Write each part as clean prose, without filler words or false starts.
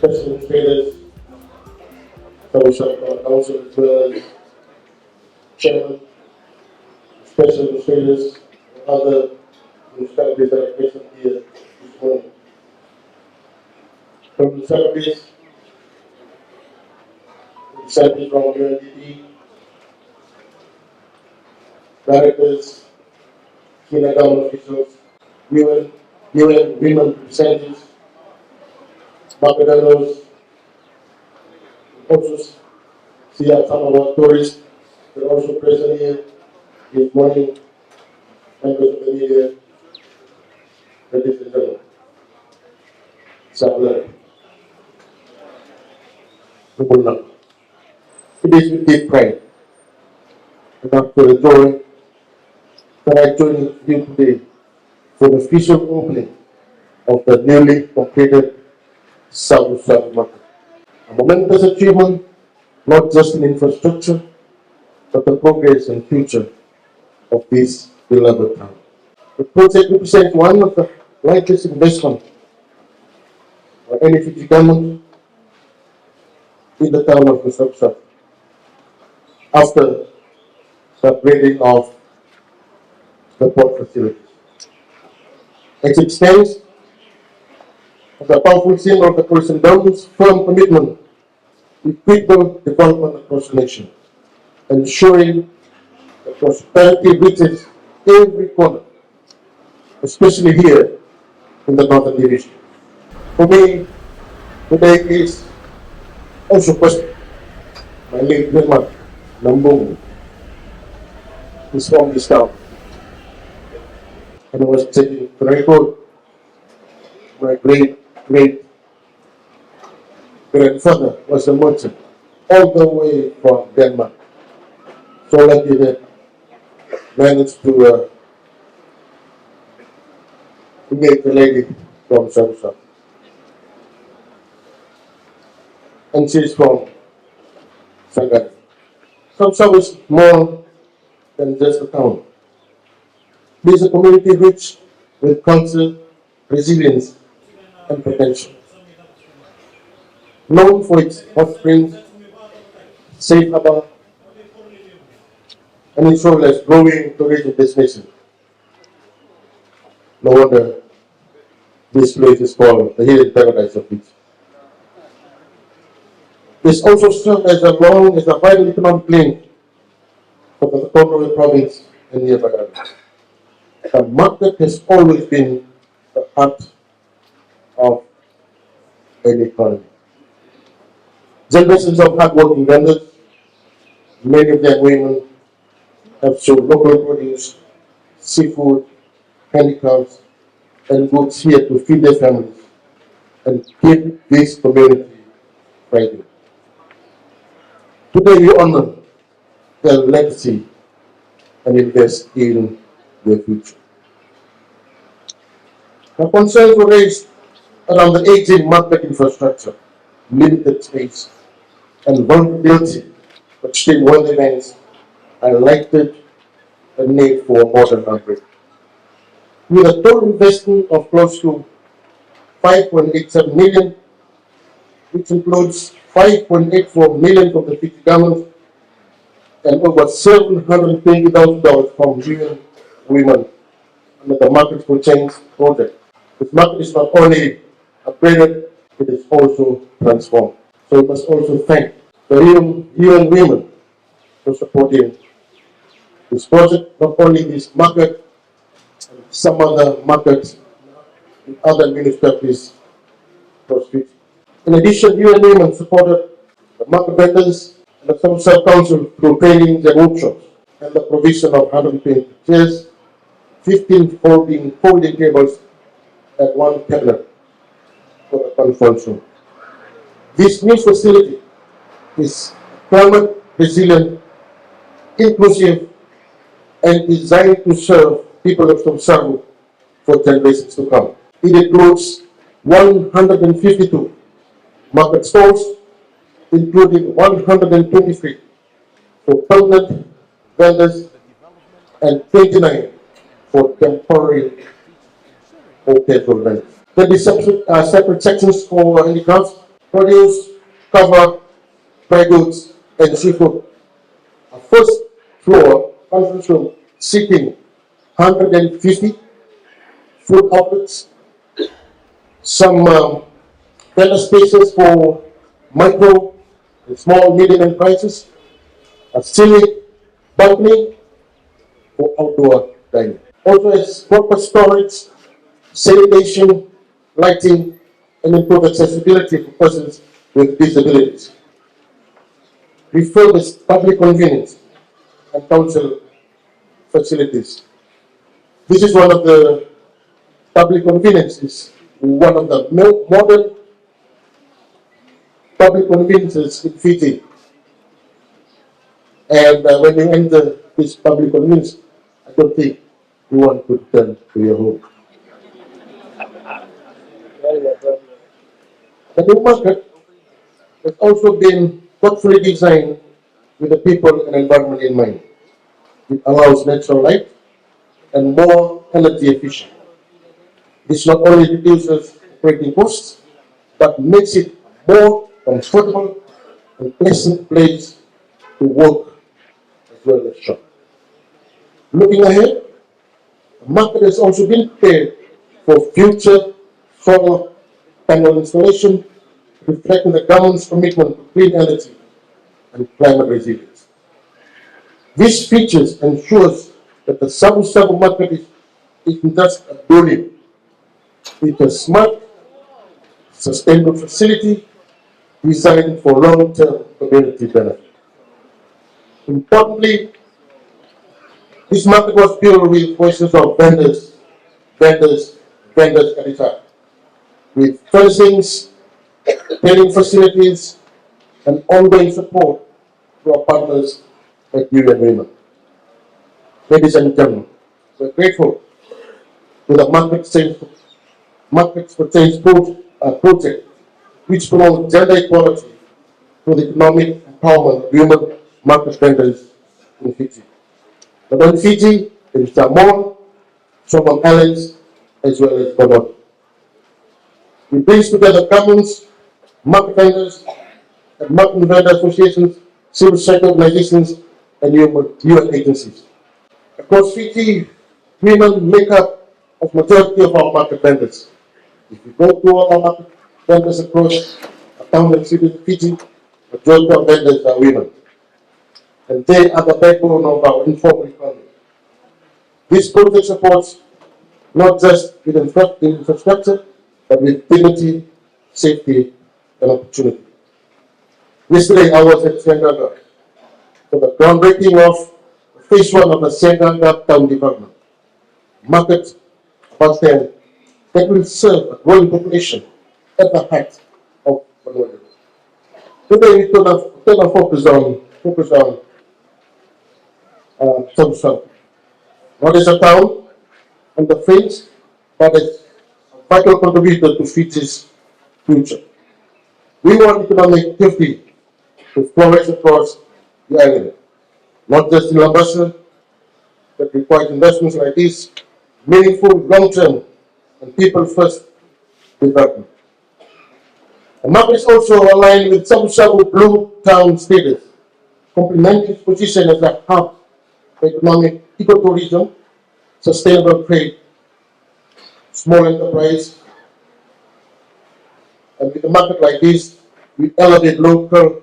special traders, Savusavu Council as well as chairman, special traders, and other municipalities that are present here this morning. From municipalities, representatives from UNDP, directors, senior government officials, UN women representatives, market owners, also see some of our tourists that are also present here this morning, members of the media, ladies and gentlemen. It is with deep pride and after the joy that I join you today for the official opening of the newly completed Savusavu market. A momentous achievement, not just in infrastructure, but the progress and future of this beloved town. The project represents one of the largest investments by any Fiji government in the town of Savusavu after the upgrading of the port facilities. As it stands, the powerful symbol of the President government's firm commitment to equitable development across the nation, ensuring that prosperity reaches every corner, especially here in the Northern Division. For me, today is also personal. My late grandma, Nambu, is from this town. And I was taking the record, my great grandfather was a merchant all the way from Denmark. So lucky that managed to meet the lady from Savusavu. And she's from Sangari. Savusavu is more than just a town. It is a community rich with culture, resilience, and potential. Known for its hot springs, safe harbor, and its role as growing tourism destination. No wonder this place is called the hidden paradise of Fiji. This also serves as a vital economic link for the Toronto province and nearby areas. The market has always been the heart of any economy. Generations of hardworking vendors, many of them women, have sold local produce, seafood, handicrafts, and goods here to feed their families and keep this community thriving. Today we honor their legacy and invest in their future. The concerns were raised around the aging market infrastructure, limited space, and vulnerability, but still one events highlighted the need for a modern upgrade. With a total investment of close to 5.87 million, which includes 5.84 million from the Fiji government and over $720,000 from UN Women under the Market for Change project. This market is not only upgraded, it is also transformed. So we must also thank the UN Women for supporting this project, not only this market, and some other markets in other municipalities across Fiji. In addition, UN Women supported the market vendors and the Savusavu Council through trainings and workshops and the provision of 120 chairs, 15 folding tables, and one cabinet for the conference room. This new facility is climate resilient, inclusive, and designed to serve people of Savusavu for generations to come. It includes 152 market stalls, including 123 for permanent vendors and 29 for temporary or casual vendors. There will be separate sections for handicrafts, produce, cover, dry goods, and seafood. A first floor conference room seating 150 food outlets, some vendor spaces for micro and small medium enterprises, a scenic balcony for outdoor dining. Also has proper storage, sanitation, lighting, and improved accessibility for persons with disabilities. Refurbished public convenience and council facilities. This is one of the public conveniences, one of the modern public conveniences in Fiji. And when you enter this public convenience, I don't think you want to return to your home. The new market has also been thoughtfully designed with the people and environment in mind. It allows natural light and more energy efficient. This not only reduces operating costs, but makes it more comfortable and pleasant place to work as well as shop. Looking ahead, the market has also been prepared for future solar panel installation, reflecting the government's commitment to clean energy and climate resilience. These features ensures that the Savusavu market isn't just a building, it's a smart, sustainable facility designed for long-term community benefit. Importantly, this market was built with voices of vendors at its heart, with furnishings, training facilities, and ongoing support to our partners like you and women. Ladies and gentlemen, we're grateful to the Markets for Change project, which promotes gender equality through the economic empowerment of women market vendors in Fiji. Not only Fiji, in Samoa, Solomon Islands, as well as Vanuatu. It brings together governments, market vendors, and market vendor associations, civil society organizations, and UN agencies. Across Fiji, women make up a majority of our market vendors. If you go to all our market vendors across a town and city of Fiji, majority of vendors are women. And they are the backbone of our informal economy. This project supports not just with infrastructure, but with dignity, safety, and opportunity. Yesterday, I was at Siangaga for the groundbreaking of phase 1 of the Siangaga Town Development. Market bus stand that will serve a growing population at the height of Vanuatu. Today, we turn our focus on Savusavu. Not as a town on the fringe, but as a vital contributor to Fiji's future. We want economic activity to flourish across the island, not just in Lambasa, but requires investments like this, meaningful, long-term, and people-first development. The map is also aligned with Savusavu Blue Town status, complementing its position as a hub for economic ecotourism, sustainable trade, small enterprise. And with a market like this, we elevate local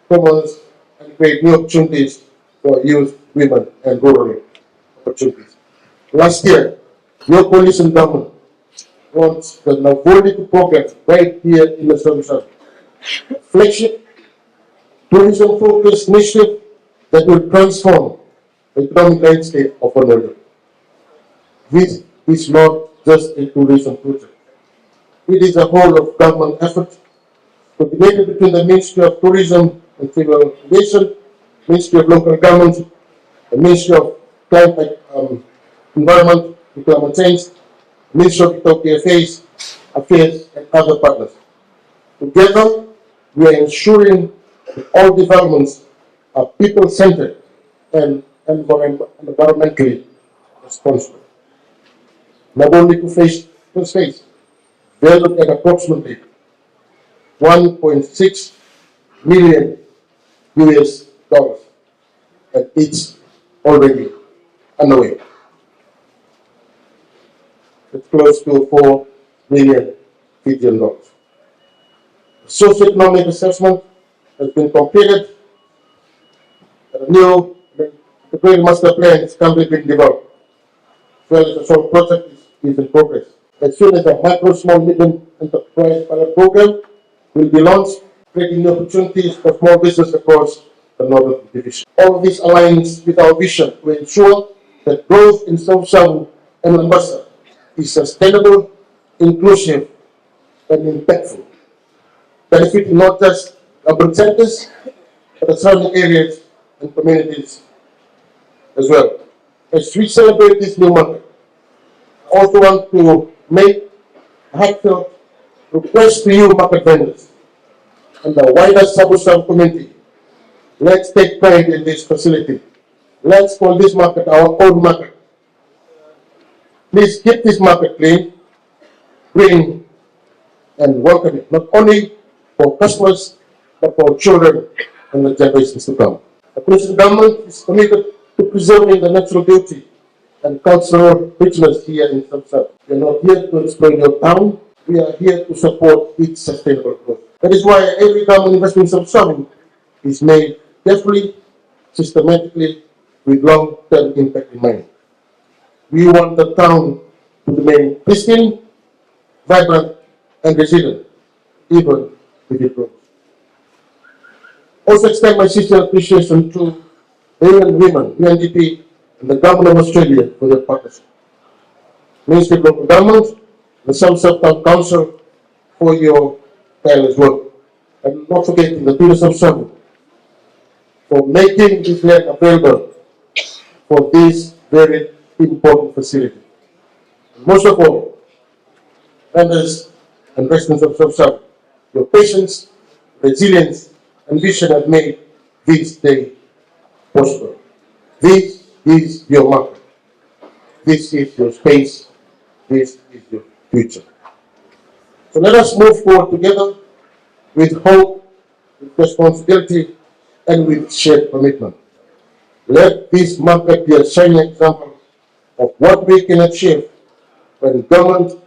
commerce and create new opportunities for youth, women, and rural opportunities. Last year, your coalition government launched the Navoli program right here in the Savusavu. Flagship tourism-focused initiative that will transform the economic landscape of Vanuatu. This is not just a tourism project. It is a whole of government effort coordinated between the Ministry of Tourism and Civil Aviation, Ministry of Local Government, the Ministry of Climate, Environment and Climate Change, Ministry of Ethiopia Affairs, and other partners. Together, we are ensuring that all developments are people-centered and environmentally responsible. Not only to face, they look at approximately $1.6 million US, and it's already underway. It's close to $4 million Fijian dollars. The socioeconomic assessment has been completed. The Great Master Plan is currently being developed. As well as the SOL project is in progress. As soon as the micro, small, medium enterprise pilot program will be launched, creating new opportunities for small business across the Northern Division. All of this aligns with our vision to ensure that growth in Savusavu and Nalumisa is sustainable, inclusive, and impactful, benefiting not just urban centers, but the surrounding areas and communities as well. As we celebrate this new market, I also want to make a heartfelt request to you, market vendors, and the wider Savusavu community. Let's take pride in this facility. Let's call this market our own market. Please keep this market clean, green, and welcoming, not only for customers, but for children and the generations to come. The provincial government is committed to preserving the natural beauty and cultural richness here in Savusavu. We are not here to exploit your town. We are here to support its sustainable growth. That is why every government investment in Savusavu is made carefully, systematically, with long-term impact in mind. We want the town to remain pristine, vibrant, and resilient, even with it grows. Also extend my sincere appreciation to men and women, UNDP, and the Government of Australia for their partnership. Ministry of Local Government, the Savusavu Town Council for your tireless work. And not forgetting the people of Savusavu for making this land available for this very important facility. And most of all, members and residents of Savusavu, your patience, resilience, and vision have made this day possible. This is your market. This is your space. This is your future. So let us move forward together with hope, with responsibility, and with shared commitment. Let this market be a shining example of what we can achieve when government,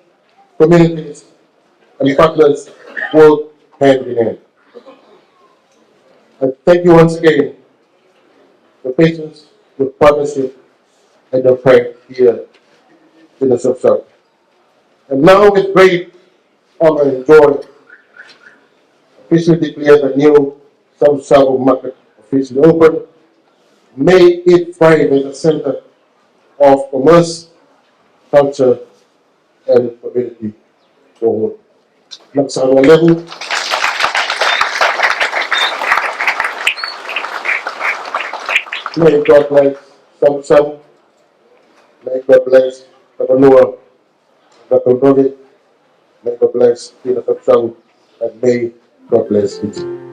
communities, and partners work hand in hand. And thank you once again for your patience, your partnership, and your pride here in the Savusavu. And now, with great honor and joy, officially declare the new Savusavu market officially open. May it thrive as a center of commerce, culture, and community for national level. May God bless Savusavu. May God bless Tabanua, Dr. May God bless Tina Savusavu, and may God bless Fiji.